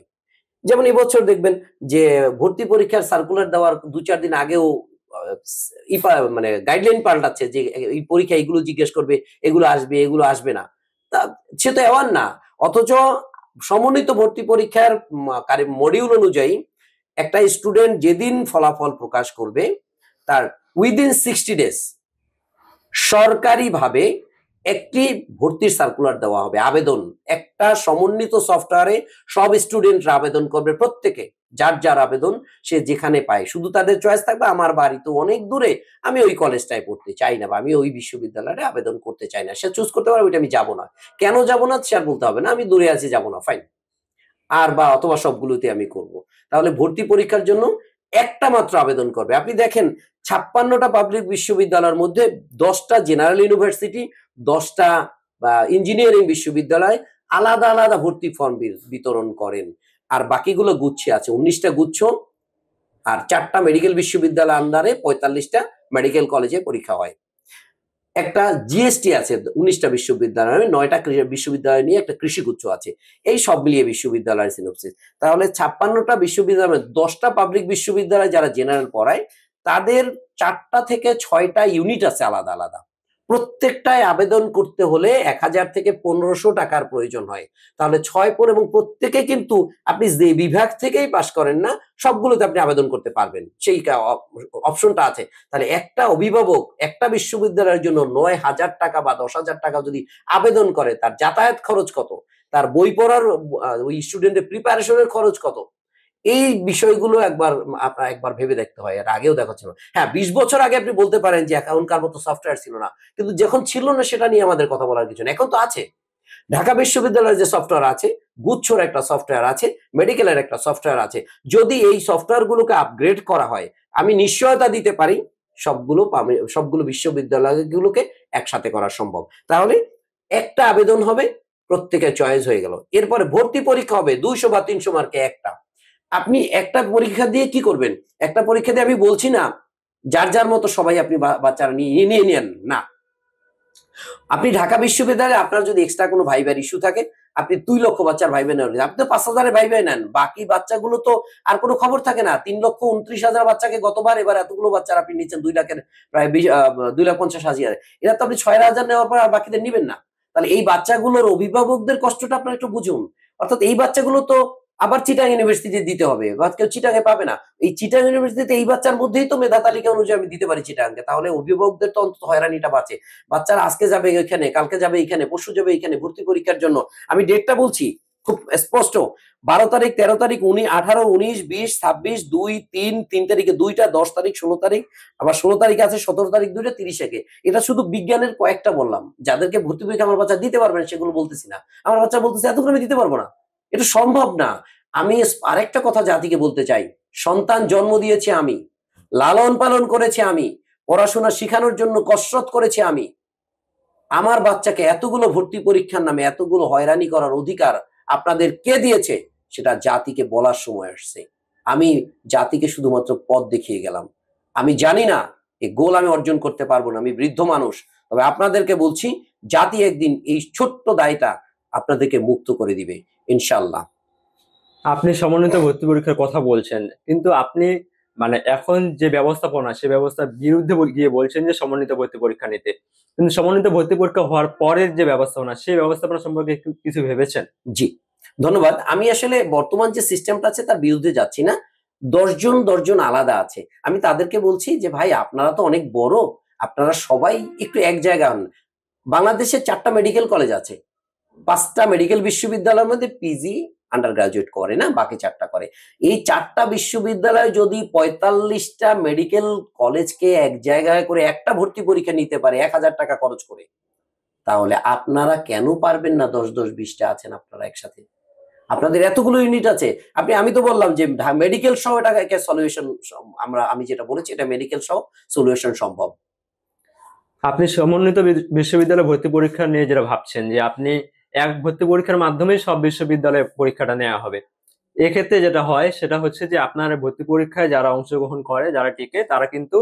যেমন এবছর দেখবেন যে ভর্তি পরীক্ষার সার্কুলার দেওয়ার 2-4 দিন আগেও মানে গাইডলাইন পাল্টাচ্ছে যে এই পরীক্ষা এগুলো জিজ্ঞেস করবে, এগুলো আসবে, এগুলো আসবে না। তা সে তো অ্যাওয়ার না। অথচ সমন্বিত ভর্তি পরীক্ষার মডিউল অনুযায়ী একটা স্টুডেন্ট যেদিন ফলাফল প্রকাশ করবে তার উইদিন 60 ডেজ সরকারিভাবে একটি ভর্তির সার্কুলার দেওয়া হবে, আবেদন একটা সমন্বিত সফটওয়্যারে সব স্টুডেন্টরা আবেদন করবে, প্রত্যেকে যার যার আবেদন সে যেখানে পায়, শুধু তাদের চয়েস থাকবে আমার বাড়ি তো অনেক দূরে, আমি ওই কলেজটায় পড়তে চাই না বা আমি ওই বিশ্ববিদ্যালয়ে আবেদন করতে চাই না, সে চুজ করতে পারবে ওইটা আমি যাবো না। কেন যাবো না সে আর বলতে হবে না, আমি দূরে আছি যাবো না, ফাইন। আর বা অথবা সবগুলোতে আমি করব। তাহলে ভর্তি পরীক্ষার জন্য একটা মাত্র আবেদন করবে। আপনি দেখেন 56টা পাবলিক বিশ্ববিদ্যালয়ের মধ্যে 10টা জেনারেল ইউনিভার্সিটি, 10টা ইঞ্জিনিয়ারিং বিশ্ববিদ্যালয় আলাদা আলাদা ভর্তি ফর্ম বিতরণ করেন, আর বাকিগুলো গুচ্ছে আছে, 19টা গুচ্ছ, আর 4টা মেডিকেল বিশ্ববিদ্যালয় আন্ডারে 45টা মেডিকেল কলেজে পরীক্ষা হয়। একটা জিএসটি আছে 19টা বিশ্ববিদ্যালয়, 9টা বিশ্ববিদ্যালয় নিয়ে একটা কৃষিগুচ্ছ আছে, এই সব মিলিয়ে বিশ্ববিদ্যালয়ের সিনোপসিস। তাহলে 56টা বিশ্ববিদ্যালয়, 10টা পাবলিক বিশ্ববিদ্যালয় যারা জেনারেল পড়ায় তাদের 4টা থেকে 6টা ইউনিট আছে আলাদা আলাদা, প্রত্যেকটায় আবেদন করতে হলে 1000 থেকে 1500 টাকার প্রয়োজন হয়। তাহলে 6 পর, এবং প্রত্যেকে কিন্তু আপনি যে বিভাগ থেকেই পাশ করেন না সবগুলোতে আপনি আবেদন করতে পারবেন, সেই অপশনটা আছে। তাহলে একটা অভিভাবক একটা বিশ্ববিদ্যালয়ের জন্য 9000 টাকা বা 10,000 টাকা যদি আবেদন করে, তার যাতায়াত খরচ কত, তার বই পড়ার ওই স্টুডেন্টের প্রিপারেশনের খরচ কত, এই বিষয়গুলো একবার ভেবে দেখতে হয়। এর আগেও দেখা ছিল, হ্যাঁ 20 বছর আগে আপনি বলতে পারেন যে এখনকার মতো সফটওয়্যার ছিল না, কিন্তু যখন ছিল না সেটা নিয়ে আমাদের কথা বলার কিছু না, এখন তো আছে। ঢাকা বিশ্ববিদ্যালয়ের যে সফটওয়্যার আছে, গুচ্ছর একটা সফটওয়্যার আছে, মেডিকেলের একটা সফটওয়্যার আছে, যদি এই সফটওয়্যার গুলোকে আপগ্রেড করা হয় আমি নিশ্চয়তা দিতে পারি সবগুলো বিশ্ববিদ্যালয়গুলোকে একসাথে করা সম্ভব। তাহলে একটা আবেদন হবে, প্রত্যেকের চয়েস হয়ে গেল। এরপরে ভর্তি পরীক্ষা হবে 200 বা 300 মার্কে একটা। আপনি একটা পরীক্ষা দিয়ে কি করবেন? একটা পরীক্ষা দিয়ে আমি বলছি না যার যার মতো সবাই আপনি বাচ্চারা নিয়ে নেন না। আপনি ঢাকা বিশ্ববিদ্যালয়ে আপনার যদি এক্সট্রা কোনো ভাইবার ইস্যু থাকে, আপনি 2 লক্ষ বাচ্চার ভাইবা নেন, আপনি তো 5,000 ভাইবাই নেন, বাকি বাচ্চাগুলো তো আর কোনো খবর থাকে না। 3,29,000 বাচ্চাকে গতবার, এবার এতগুলো বাচ্চার আপনি নিচ্ছেন 2 লাখের প্রায় 2,50,000। এরা তো আপনি 6,000 নেওয়ার পর আর বাকিদের নিবেন না। তাহলে এই বাচ্চাগুলোর অভিভাবকদের কষ্টটা আপনারা একটু বুঝুন। অর্থাৎ এই বাচ্চাগুলো তো আবার চিটাং ইউনিভার্সিটিতে দিতে হবে, বা কেউ চিটাঙে পাবে না। এই চিটাং ইউনিভার্সিটিতে এই বাচ্চার মধ্যেই তো মেধা তালিকা অনুযায়ী আমি দিতে পারি চিটাংকে, তাহলে অভিভাবকদের তো অন্তত হয়রানিটা বাঁচে। বাচ্চারা আজকে যাবে এখানে, কালকে যাবে এখানে, পরশু যাবে এখানে ভর্তি পরীক্ষার জন্য। আমি ডেটটা বলছি খুব স্পষ্ট, 12 তারিখ, 13 তারিখ, 18, 19, 20, 26, 2, 3 তারিখে দুইটা, 10 তারিখ, 16 তারিখ, আবার 16 তারিখ আছে, 17 তারিখ দুইটা, 30 একে। এটা শুধু বিজ্ঞানের কয়েকটা বললাম, যাদেরকে ভর্তি পরীক্ষা আমার বাচ্চা দিতে পারবে না সেগুলো বলতেছি না। আমার বাচ্চা বলতেছে এতগুলো আমি দিতে পারবো না, এটা সম্ভব না। আমি আরেকটা কথা জাতিকে বলতে চাই, সন্তান জন্ম দিয়েছি আমি, লালন পালন করেছি আমি, পড়াশোনা শেখানোর জন্য কসরত করেছি আমি। আমার বাচ্চাকে এতগুলো ভর্তি পরীক্ষার নামে এতগুলো হয়রানি করার অধিকার আপনাদের কে দিয়েছে, সেটা জাতিকে বলার সময় আসছে। আমি জাতিকে শুধুমাত্র পথ দেখিয়ে গেলাম। আমি জানি না এই গোল আমি অর্জন করতে পারবো না, আমি বৃদ্ধ মানুষ। তবে আপনাদেরকে বলছি, জাতি একদিন এই ছোট্ট দায়টা আপনাদেরকে মুক্ত করে দিবে ইনশাল্লাহ। আপনি সমন্বিত ভর্তি পরীক্ষার কথা বলছেন, কিন্তু আপনি মানে এখন যে ব্যবস্থাপনা সে ব্যবস্থার বিরুদ্ধে গিয়ে বলছেন যে সমন্বিত ভর্তি পরীক্ষা নিতে, কিন্তু সমন্বিত ভর্তি পরীক্ষা হওয়ার পরের যে ব্যবস্থাপনা সেই ব্যবস্থাপনা সম্পর্কে একটু কিছু ভেবেছেন? জি, ধন্যবাদ। আমি আসলে বর্তমান যে সিস্টেমটা আছে তার বিরুদ্ধে যাচ্ছি না। 10 জন আলাদা আছে। আমি তাদেরকে বলছি যে ভাই আপনারা তো অনেক বড়, আপনারা সবাই একটু এক জায়গা হন। বাংলাদেশে 4টা মেডিকেল কলেজ আছে। 5টা মেডিকেল বিশ্ববিদ্যালয়ের মধ্যে পিজি আন্ডার গ্রাজুয়েট করে না, বাকি 4টা করে। এই 4টা বিশ্ববিদ্যালয় যদি 45টা মেডিকেল কলেজকে এক জায়গায় করে একটা ভর্তি পরীক্ষা নিতে পারে 1000 টাকা খরচ করে, তাহলে আপনারা কেন পারবেন না? 10-10-20টা আছেন আপনারা একসাথে, আপনাদের এতগুলো ইউনিট আছে। আমি তো বললাম যে মেডিকেল সহ এটাকে সলিউশন, আমি যেটা বলেছি এটা মেডিকেল সহ সলিউশন সম্ভব। আপনি সমন্বিত বিশ্ববিদ্যালয় ভর্তি পরীক্ষা নিয়ে যেটা ভাবছেন যে আপনি এক ভর্তি পরীক্ষার মাধ্যমেই সব বিশ্ববিদ্যালয়ে পরীক্ষাটা নেওয়া হবে, এক্ষেত্রে যেটা হয় সেটা হচ্ছে যে আপনার ভর্তি পরীক্ষায় যারা অংশগ্রহণ করে, যারা টিকে, তারা কিন্তু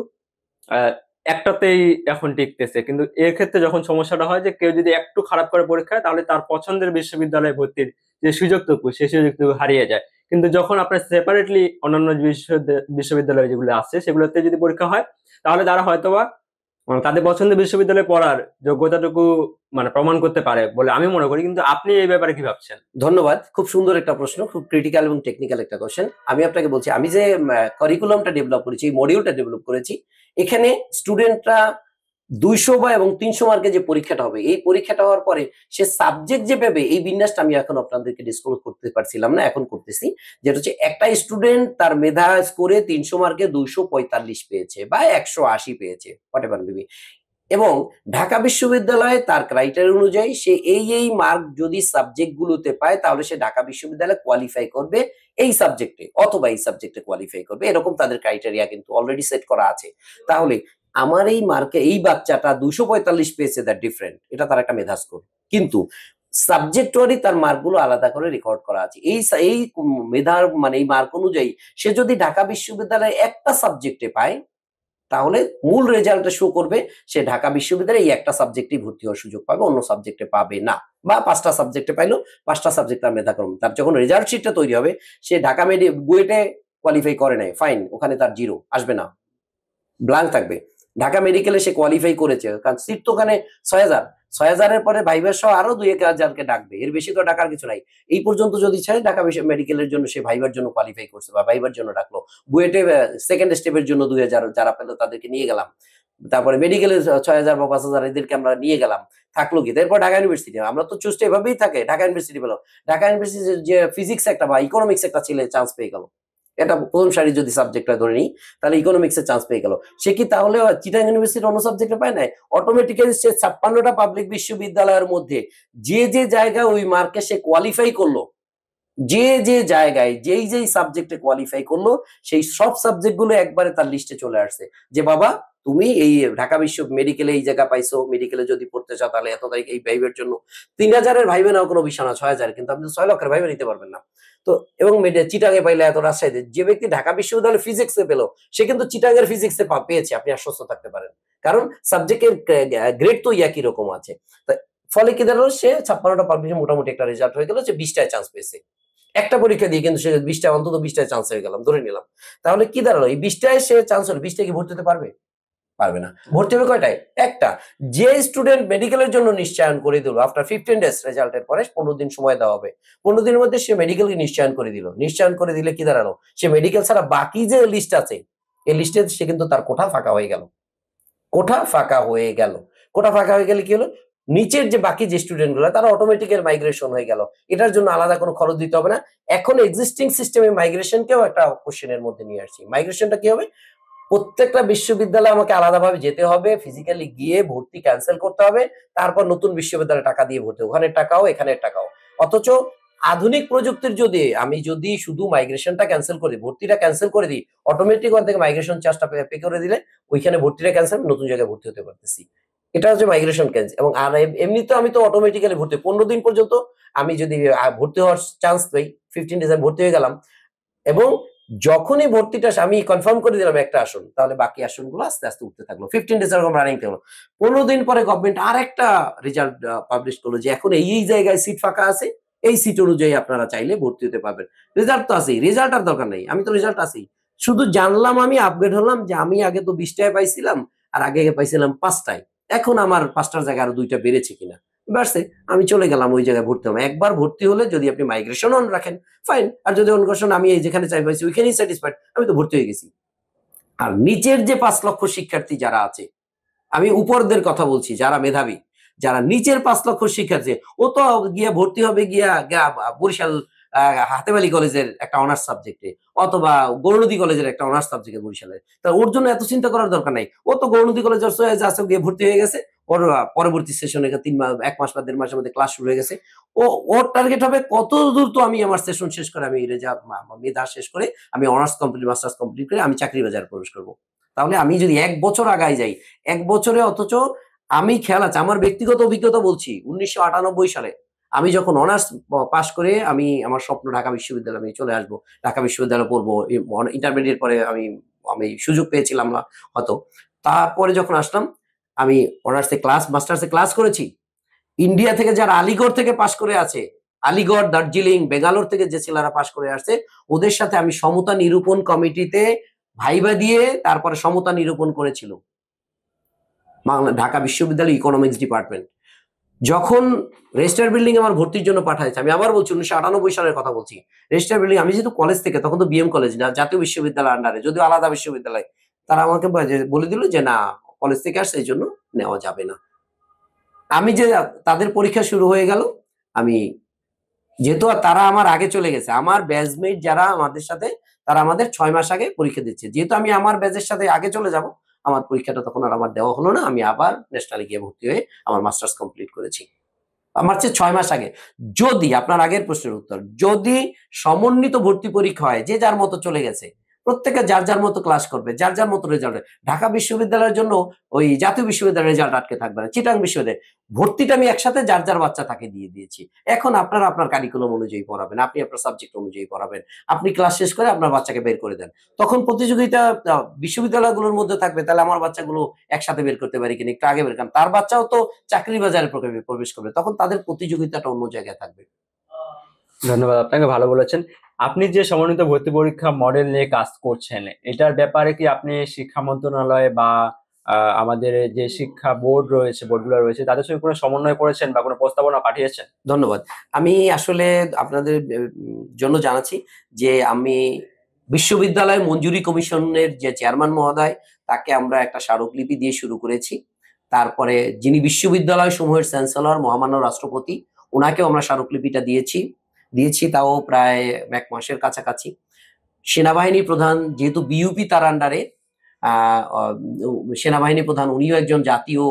আহ, একটাতেই এখন টিকতেছে। কিন্তু এর ক্ষেত্রে যখন সমস্যাটা হয় যে কেউ যদি একটু খারাপ করে পরীক্ষায়, তাহলে তার পছন্দের বিশ্ববিদ্যালয়ে ভর্তির যে সুযোগটুকু সেই সুযোগটুকু হারিয়ে যায়। কিন্তু যখন আপনার সেপারেটলি অন্যান্য বিশ্ববিদ্যালয় যেগুলো আছে সেগুলোতে যদি পরীক্ষা হয়, তাহলে তারা হয়তোবা তাদের পছন্দের বিশ্ববিদ্যালয়ে পড়ার যোগ্যতাটুকু মানে প্রমাণ করতে পারে বলে আমি মনে করি। কিন্তু আপনি এই ব্যাপারে কি ভাবছেন? ধন্যবাদ, খুব সুন্দর একটা প্রশ্ন, খুব ক্রিটিক্যাল এবং টেকনিক্যাল একটা কোশ্চেন। আমি আপনাকে বলছি, আমি যে কারিকুলামটা ডেভেলপ করেছি, মডিউলটা ডেভেলপ করেছি, এখানে স্টুডেন্টরা 200 বা এবং 300 মার্কের যে পরীক্ষাটা হবে, এই পরীক্ষাটা হওয়ার পরে সে সাবজেক্ট যে পাবে, এই বিন্যাসটা আমি এখন আপনাদেরকে ডিসক্লোজ করতে পারছিলাম না, এখন করতেছি। যেটা হচ্ছে একটা স্টুডেন্ট তার মেধা স্কোরে 300 মার্কে 245 পেয়েছে বা 180 পেয়েছে, হোয়াটএভার মেবি, এবং ঢাকা বিশ্ববিদ্যালয়ে তার ক্রাইটেরিয়া অনুযায়ী সে এই মার্ক যদি সাবজেক্ট গুলোতে পায়, তাহলে সে ঢাকা বিশ্ববিদ্যালয়ে কোয়ালিফাই করবে এই সাবজেক্টে, অথবা এই সাবজেক্টে কোয়ালিফাই করবে, এরকম তাদের ক্রাইটেরিয়া কিন্তু অলরেডি সেট করা আছে। তাহলে আমার এই মার্কে এই বাচ্চাটা 245 পেয়েছে, দ্যাট ডিফারেন্ট, এটা তার একটা মেধা স্কোর, কিন্তু সাবজেক্ট ওয়ারি তার মার্কগুলো আলাদা করে রেকর্ড করা আছে। এই মেধার মানে এই মার্ক অনুযায়ী সে যদি ঢাকা বিশ্ববিদ্যালয়ে একটা সাবজেক্টে পায়, তাহলে মূল রেজাল্টে শো করবে সে ঢাকা বিশ্ববিদ্যালয়ে এই একটা সাবজেক্টেই ভর্তি হওয়ার সুযোগ পাবে, অন্য সাবজেক্টে পাবে না। বা 5টা সাবজেক্টে পাইলো, 5টা সাবজেক্ট তার মেধাক্রম, তার যখন রেজাল্ট শিটটা তৈরি হবে, সে ঢাকা বুয়েটে কোয়ালিফাই করে নাই, ফাইন, ওখানে তার 0 আসবে না, ব্ল্যাঙ্ক থাকবে। ঢাকা মেডিকেলে সে কোয়ালিফাই করেছে, কারণ সিট তো ওখানে 6000, 6000-এর পরে ভাইবার সহ আরো 2-1000কে ডাকবে, এর বেশি তো ডাকার কিছু নাই। এই পর্যন্ত যদি চাই ঢাকা মেডিকেলের জন্য সে ভাইবার জন্য কোয়ালিফাই করছে বা ভাইবার জন্য ডাকলো, বুয়েটে সেকেন্ড স্টেপের জন্য 2000 যারা পেলো তাদেরকে নিয়ে গেলাম, তারপরে মেডিকেলে 6000 বা 5000 এদেরকে আমরা নিয়ে গেলাম, থাকলো কি, তারপর ঢাকা ইউনিভার্সিটি, আমরা তো চুজটা এভাবেই থাকে, ঢাকা ইউনিভার্সিটি পেলো, ঢাকা ইউনিভার্সিটি যে ফিজিক্স একটা বা ইকোনমিক্স একটা ছেলে চান্স পেয়ে গেল, এটা প্রথম সারি যদি সাবজেক্টটা ধরে নিই, তাহলে ইকোনমিক্সের চান্স পেয়ে গেল, সে কি তাহলে চিটাং ইউনিভার্সিটির অন্য সাবজেক্টে পায় নাই? অটোমেটিক্যালি সে 56টা পাবলিক বিশ্ববিদ্যালয়ের মধ্যে যে জায়গায় ওই মার্কে সে কোয়ালিফাই করলো, যে জায়গায় যেই সাবজেক্টে কোয়ালিফাই করলো, সেই সব সাবজেক্ট গুলো একবারে তার লিস্টে চলে আসছে, যে বাবা তুমি এই ঢাকা বিশ্ব মেডিকেলে এই জায়গা পাইছো, মেডিকেলে যদি পড়তে চাও তাহলে এত তারিখ এই ভাইবের জন্য 3000-এর ভাইবে নাও কোনো বিষয় না, 6000, কিন্তু আপনি 6 লক্ষের ভাইবে নিতে পারবেন না। তো এবং চিটাঙে পাইলে এত, রাজশাহীতে যে ব্যক্তি ঢাকা বিশ্ববিদ্যালয়ে ফিজিক্সে পেলো, সে কিন্তু চিটাঙের ফিজিক্সে পেয়েছে, আপনি আশ্বস্ত থাকতে পারেন, কারণ সাবজেক্টের গ্রেড তো একই রকম আছে। ফলে কি দাঁড়ালো, সে 56টা পাবলিশে মোটামুটি একটা রেজাল্ট হয়ে গেল, যে 20টায় চান্স পেয়েছে, একটা পরীক্ষা দিয়ে কিন্তু সে 20টা, অন্তত 20টায় চান্স হয়ে গেলাম ধরে নিলাম। তাহলে কি দাঁড়ালো, এই 20টায় সে চান্স হলো, 20টায় কি ভর্তি হতে পারবে? পারবে না। ভর্তি হবে কয়টায়? একটা। যে স্টুডেন্ট মেডিকেলের জন্য নিশ্চয়ন করে দিল আফটার 15 ডেজ রেজাল্টের পরে 15 দিন সময় দেওয়া হবে, 15 দিনের মধ্যে সে মেডিকেলকে নিশ্চয়ন করে দিল, নিশ্চয়ন করে দিলে কি দাঁড়ালো, সে মেডিকেল ছাড়া বাকি যে লিস্ট আছে এই লিস্টে সে কিন্তু তার কোঠা ফাঁকা হয়ে গেল। কোঠা ফাঁকা হয়ে গেল। কোঠা ফাঁকা হয়ে গেলে কি হলো, নিচের যে বাকি যে স্টুডেন্ট গুলো তারা অটোমেটিক্যাল মাইগ্রেশন হয়ে গেল, এটার জন্য আলাদা কোনো খরচ দিতে হবে না। এখন এক্সিস্টিং সিস্টেমে মাইগ্রেশনকেও একটা কোশ্চেনের মধ্যে নিয়ে আসছি। মাইগ্রেশনটা কি হবে, প্রত্যেকটা বিশ্ববিদ্যালয়ে আমাকে আলাদাভাবে যেতে হবে, ফিজিক্যালি গিয়ে ভর্তি ক্যান্সেল করতে হবে, তারপর নতুন বিশ্ববিদ্যালয়ে টাকা দিয়ে ভর্তি, ওখানের টাকাও এখানের টাকাও। অথচ আধুনিক প্রযুক্তির যদি শুধু মাইগ্রেশনটা ক্যান্সেল করে দিই, ভর্তিটা ক্যান্সেল করে দিই, অটোমেটিক ওখান থেকে মাইগ্রেশন চার্জটা পে করে দিলে ওইখানে ভর্তিটা ক্যান্সেল, নতুন জায়গায় ভর্তি হতে পারতেছি। এটা হচ্ছে মাইগ্রেশন ক্যান্সেল। এবং আর এমনি তো আমি তো অটোমেটিক্যালি ভর্তি 15 দিন পর্যন্ত আমি যদি ভর্তি হওয়ার চান্স পাই, 15 ডেজ ভর্তি হয়ে গেলাম, এবং যখনই ভর্তিটা আমি কনফার্ম করে দিলাম একটা আসন, তাহলে বাকি আসনগুলো আস্তে আস্তে উঠতে থাকলো। 15 ডেজ এরকম রানিং থাকলো। 15 দিন পরে গভর্নমেন্ট আর একটা রেজাল্ট পাবলিশ করলো যে এখন এই জায়গায় সিট ফাঁকা আছে, এই সিট অনুযায়ী আপনারা চাইলে ভর্তি হতে পারবেন। রেজাল্ট তো আছেই, রেজাল্ট আর দরকার নেই, আমি তো রেজাল্ট আছেই, শুধু জানলাম, আমি আপগ্রেড হলাম যে আমি আগে তো 20টায় পাইছিলাম আর আগে পাইছিলাম 5টায়, এখন আমার 5টার জায়গায় আরো 2টা বেড়েছে কিনা, বাড়ছে, আমি চলে গেলাম ওই জায়গায় ভর্তি হলাম। একবার ভর্তি হলে যদি আপনি মাইগ্রেশন অন রাখেন ফাইন, আর যদি অন করেন আমি এই যেখানে চাই পাইছি ওইখানেই স্যাটিসফাইড, আমি তো ভর্তি হয়ে গেছি। আর নিচের যে 5 লক্ষ শিক্ষার্থী যারা আছে, আমি উপরদের কথা বলছি, যারা মেধাবী, যারা নিচের 5 লক্ষ শিক্ষার্থী, ও তো গিয়ে ভর্তি হবে বরিশাল হাতেমালি কলেজের একটা অনার্স সাবজেক্টে, অথবা গৌরনদী কলেজের একটা অনার্স সাবজেক্টে বরিশালের, তা ওর জন্য এত চিন্তা করার দরকার নাই। ও তো গৌরনদী কলেজের আছে গিয়ে ভর্তি হয়ে গেছে, ওর পরবর্তী সেশনে 3 মাস 1 মাস বা 1.5 মাসের মধ্যে ক্লাস শুরু হয়ে গেছে। ওর টার্গেট হবে কত দূর তো আমি আমার সেশন শেষ করে, আমি মেধা শেষ করে আমি অনার্স কমপ্লিট মাস্টার্স কমপ্লিট করে আমি চাকরি বাজারে প্রবেশ করব। তাহলে আমি যদি 1 বছর আগায় যাই, 1 বছরে, অথচ আমি খেয়াল আছে আমার ব্যক্তিগত অভিজ্ঞতা বলছি, 1998 সালে আমি যখন অনার্স পাশ করে আমি আমার স্বপ্ন ঢাকা বিশ্ববিদ্যালয়ে আমি চলে আসবো, ঢাকা বিশ্ববিদ্যালয়ে পড়বো, ইন্টারমিডিয়েট পরে আমি আমি সুযোগ পেয়েছিলাম না হয়তো। তারপরে যখন আসলাম আমি অনার্সে ক্লাস মাস্টার্সে ক্লাস করেছি, ইন্ডিয়া থেকে যারা আলিগড় থেকে পাশ করে আছে, আলিগড়, দার্জিলিং, বেঙ্গালোর থেকে যে ছেলেরা পাশ করে আসছে, ওদের সাথে আমি সমতা নিরূপণ কমিটিতে ভাইবা দিয়ে তারপরে সমতা নিরূপণ করেছিল ঢাকা বিশ্ববিদ্যালয় ইকোনমিক্স ডিপার্টমেন্ট। যখন রেজিস্টার বিল্ডিং আমার ভর্তির জন্য পাঠাইছে, আমি আবার বলছি 1998 সালের কথা বলছি, রেজিস্টার বিল্ডিং, আমি যেহেতু কলেজ থেকে, তখন তো বিএম কলেজ না, জাতীয় বিশ্ববিদ্যালয় আন্ডারে, যদিও আলাদা বিশ্ববিদ্যালয়, তারা আমাকে বলে দিল যে না, কলেজ থেকে আসছে, এই জন্য নেওয়া যাবে না। আমি যে তাদের পরীক্ষা শুরু হয়ে গেল, আমি যেহেতু তারা আমার আগে চলে গেছে, আমার ব্যাচমেট যারা আমাদের সাথে, তারা আমাদের 6 মাস আগে পরীক্ষা দিচ্ছে, যেহেতু আমি আমার ব্যাচের সাথে আগে চলে যাব, আমার পরীক্ষাটা তখন আর আমার দেওয়া হলো না, আমি আবার ন্যাশনালে গিয়ে ভর্তি হয়ে আমার মাস্টার্স কমপ্লিট করেছি আমার চেয়ে 6 মাস আগে। যদি আপনার আগের প্রশ্নের উত্তর, যদি সমন্বিত ভর্তি পরীক্ষা হয়, যে যার মতো চলে গেছে, প্রত্যেকে যার যার মতো ক্লাস করবে, যার যার মতো রেজাল্ট, ঢাকা বিশ্ববিদ্যালয়ের জন্য ওই জাতীয় বিশ্ববিদ্যালয়ের রেজাল্ট আটকে থাকবে না, চিটাং বিশ্ববিদ্যালয় ভর্তিটা আমি একসাথে যার যার বাচ্চা তাকে দিয়ে দিয়েছি। এখন আপনারা আপনার কারিকুলাম অনুযায়ী পড়াবেন, আপনি আপনার সাবজেক্ট অনুযায়ী পড়াবেন, আপনি ক্লাস শেষ করে আপনার বাচ্চাকে বের করে দেন। তখন প্রতিযোগিতা বিশ্ববিদ্যালয়গুলোর মধ্যে থাকবে, তাহলে আমার বাচ্চাগুলো একসাথে বের করতে পারি কিনা, একটু আগে বের করেন, তার বাচ্চাও তো চাকরি বাজারে প্রবেশ করবে, তখন তাদের প্রতিযোগিতাটা অন্য জায়গায় থাকবে। ধন্যবাদ, আপনাকে ভালো বলেছেন। আপনি যে সমন্বিত ভর্তি পরীক্ষা মডেল নিয়ে কাজ করছেন, এটার ব্যাপারে কি আপনি শিক্ষা মন্ত্রণালয় বা আমাদের যে শিক্ষা বোর্ড রয়েছে, বোর্ডগুলো রয়েছে, তাদের সঙ্গে কোনো সমন্বয় করেছেন বা কোনো প্রস্তাবনা পাঠিয়েছেন? ধন্যবাদ। আমি আসলে আপনাদের জন্য জানাচ্ছি যে আমি বিশ্ববিদ্যালয় মঞ্জুরি কমিশনের যে চেয়ারম্যান মহোদয়, তাকে আমরা একটা স্মারকলিপি দিয়ে শুরু করেছি। তারপরে যিনি বিশ্ববিদ্যালয় সমূহের চ্যান্সেলর মহামান্য রাষ্ট্রপতি, উনাকেও আমরা স্মারকলিপিটা দিয়েছি তাও প্রায় 1 মাসের কাছাকাছি। সেনাবাহিনী প্রধান, যেহেতু বিইউপি তার আন্ডারে, সেনাবাহিনী প্রধান উনিও একজন জাতীয়,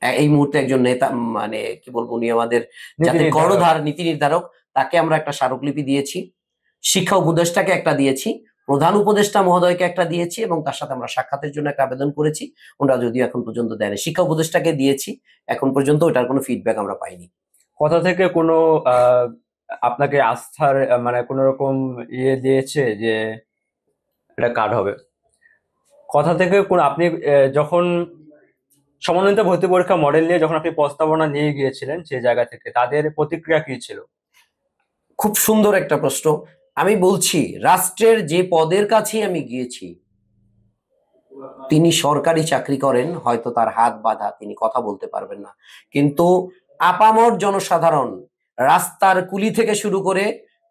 এই মুহূর্তে একজন নেতা, মানে কি বলবো, উনি আমাদের জাতীয় কর্ণধার, নীতি নির্ধারক, তাকে আমরা একটা স্মারকলিপি দিয়েছি। শিক্ষা উপদেষ্টাকে একটা দিয়েছি, প্রধান উপদেষ্টা মহোদয়কে একটা দিয়েছি, এবং তার সাথে আমরা সাক্ষাতের জন্য একটা আবেদন করেছি, ওনারা যদিও এখন পর্যন্ত দেয়নি। শিক্ষা উপদেষ্টাকে দিয়েছি, এখন পর্যন্ত ওটার কোনো ফিডব্যাক আমরা পাইনি। কোথা থেকে কোনো আপনাকে আস্থার মানে কোন রকম দিয়েছে যে এটা কার্ড হবে? কথা থেকে কোন আপনি যখন সমন্বিত ভর্তি পরীক্ষা মডেল নিয়ে যখন আপনি প্রস্তাবনা নিয়ে গিয়েছিলেন, সেই জায়গা থেকে তাদের প্রতিক্রিয়া কি ছিল? খুব সুন্দর একটা প্রশ্ন। আমি বলছি, রাষ্ট্রের যে পদের কাছে আমি গিয়েছি, তিনি সরকারি চাকরি করেন, হয়তো তার হাত বাঁধা, তিনি কথা বলতে পারবেন না, কিন্তু আপামর জনসাধারণ, রাস্তার কুলি থেকে শুরু করে,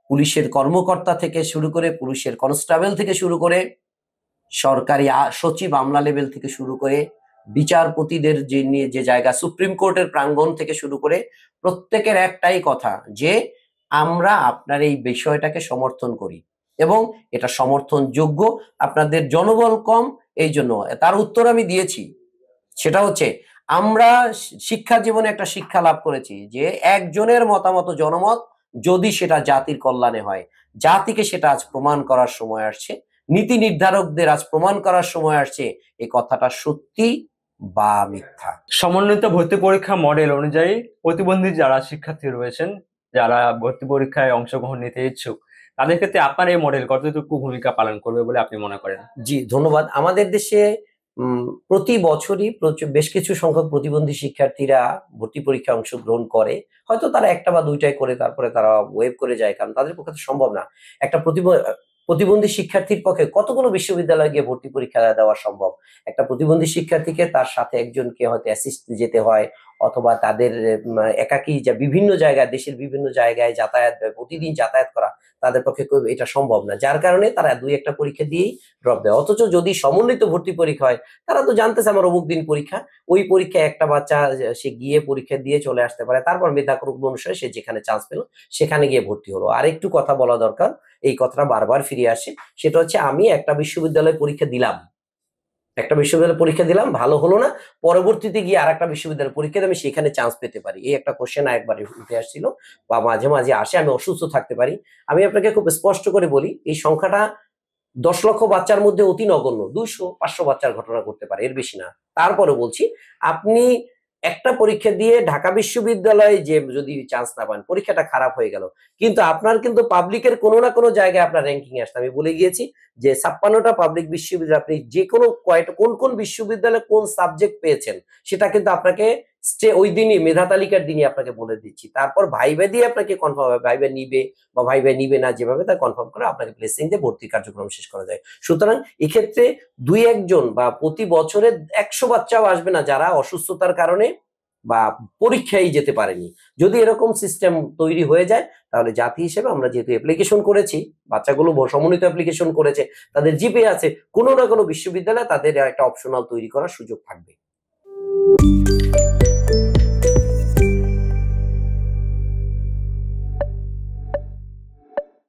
পুলিশের কর্মকর্তা থেকে শুরু করে, পুলিশের কনস্টেবল থেকে শুরু করে, সরকারি সচিব আমলা লেভেল থেকে শুরু করে, বিচারপতিদের যে নিয়ে যে জায়গা, সুপ্রিম কোর্টের প্রাঙ্গণ থেকে শুরু করে, প্রত্যেকের একটাই কথা যে আমরা আপনার এই বিষয়টাকে সমর্থন করি এবং এটা সমর্থনযোগ্য। আপনাদের জনবল কম, এই জন্য। তার উত্তর আমি দিয়েছি, সেটা হচ্ছে আমরা শিক্ষা জীবনে একটা শিক্ষা লাভ করেছি যে একজনের মতামত, জনমত, যদি সেটা জাতির কল্যাণে হয়, জাতিকে সেটা আজ প্রমাণ করার সময় আসছে, নীতি নির্ধারকদের আজ প্রমাণ করার সময় আসছে এই কথাটা সত্যি বা মিথ্যা। সমন্বিত ভর্তি পরীক্ষা মডেল অনুযায়ী প্রতিবন্ধী যারা শিক্ষার্থী রয়েছেন, যারা ভর্তি পরীক্ষায় অংশগ্রহণ নিতে ইচ্ছুক, তাদের ক্ষেত্রে আপনার এই মডেল কতটুকু ভূমিকা পালন করবে বলে আপনি মনে করেন? জি, ধন্যবাদ। আমাদের দেশে প্রতি বছরই বেশ কিছু সংখ্যক প্রতিবন্ধী শিক্ষার্থীরা ভর্তি পরীক্ষায় অংশগ্রহণ করে। হয়তো তারা একটা বা দুইটাই করে তারপরে তারা ওয়েভ করে যায়, কারণ তাদের পক্ষে তো সম্ভব না। একটা প্রতিবন্ধী শিক্ষার্থীর পক্ষে কতগুলো বিশ্ববিদ্যালয়ে গিয়ে ভর্তি পরীক্ষা দেওয়া সম্ভব? একটা প্রতিবন্ধী শিক্ষার্থীকে তার সাথে একজনকে হয়তো অ্যাসিস্ট যেতে হয়, অথবা তাদের একাকী যা বিভিন্ন জায়গায়, দেশের বিভিন্ন জায়গায় যাতায়াত, প্রতিদিন যাতায়াত করা তাদের পক্ষে এটা সম্ভব না। যার কারণে তারা দুই একটা পরীক্ষা দিয়েই ড্রপ দেয়। অথচ যদি সমন্বিত ভর্তি পরীক্ষা হয়, তারা তো জানতেছে আমার অমুক দিন পরীক্ষা, ওই পরীক্ষায় একটা বাচ্চা সে গিয়ে পরীক্ষা দিয়ে চলে আসতে পারে, তারপর মেধাক্রম অনুসারে সে যেখানে চান্স পেল সেখানে গিয়ে ভর্তি হলো। আরেকটু কথা বলা দরকার, এই কথাটা বারবার ফিরে আসে, সেটা হচ্ছে আমি একটা বিশ্ববিদ্যালয়ে পরীক্ষা দিলাম, ভালো হলো না, পরবর্তীতে গিয়ে আর একটা বিশ্ববিদ্যালয়ে পরীক্ষা দিয়ে আমি সেখানে চান্স পেতে পারি, এই একটা কোশ্চেন একবার উঠে আসছিল বা মাঝে মাঝে আসে। আমি অসুস্থ থাকতে পারি। আমি আপনাকে খুব স্পষ্ট করে বলি, এই সংখ্যাটা 10 লক্ষ বাচ্চার মধ্যে অতি নগণ্য, 200-500 বাচ্চার ঘটনা করতে পারে, এর বেশি না। তারপরে বলছি, আপনি একটা পরীক্ষা দিয়ে ঢাকা বিশ্ববিদ্যালয়ে যে যদি চান্স না পান, পরীক্ষাটা খারাপ হয়ে গেল, কিন্তু আপনার কিন্তু পাবলিকের কোনো না কোনো জায়গায় আপনার র্যাঙ্কিং আসছে। আমি বলে গিয়েছি যে 56টা পাবলিক বিশ্ববিদ্যালয়, আপনি যে কোনো কোন কোন বিশ্ববিদ্যালয়ে কোন সাবজেক্ট পেয়েছেন সেটা কিন্তু আপনাকে ওই দিনই মেধা তালিকার দিনই আপনাকে বলে দিচ্ছি। তারপর ভাইবা দিয়ে আপনাকে কনফার্ম হবে, ভাইবা নিবে বা ভাইবা নিবে না, যেভাবে তা কনফার্ম করে আপনাকে প্লেসিং দিয়ে ভর্তি কার্যক্রম শেষ করা যায়। সুতরাং এক্ষেত্রে দুই একজন বা প্রতি বছরে 100 বাচ্চাও আসবে না যারা অসুস্থতার কারণে বা পরীক্ষায় যেতে পারেনি। যদি এরকম সিস্টেম তৈরি হয়ে যায়, তাহলে জাতি হিসেবে আমরা যেহেতু অ্যাপ্লিকেশন করেছি, বাচ্চাগুলো সমন্বিত অ্যাপ্লিকেশন করেছে, তাদের জিপে আছে, কোনো না কোনো বিশ্ববিদ্যালয়ে তাদের একটা অপশনাল তৈরি করার সুযোগ থাকবে।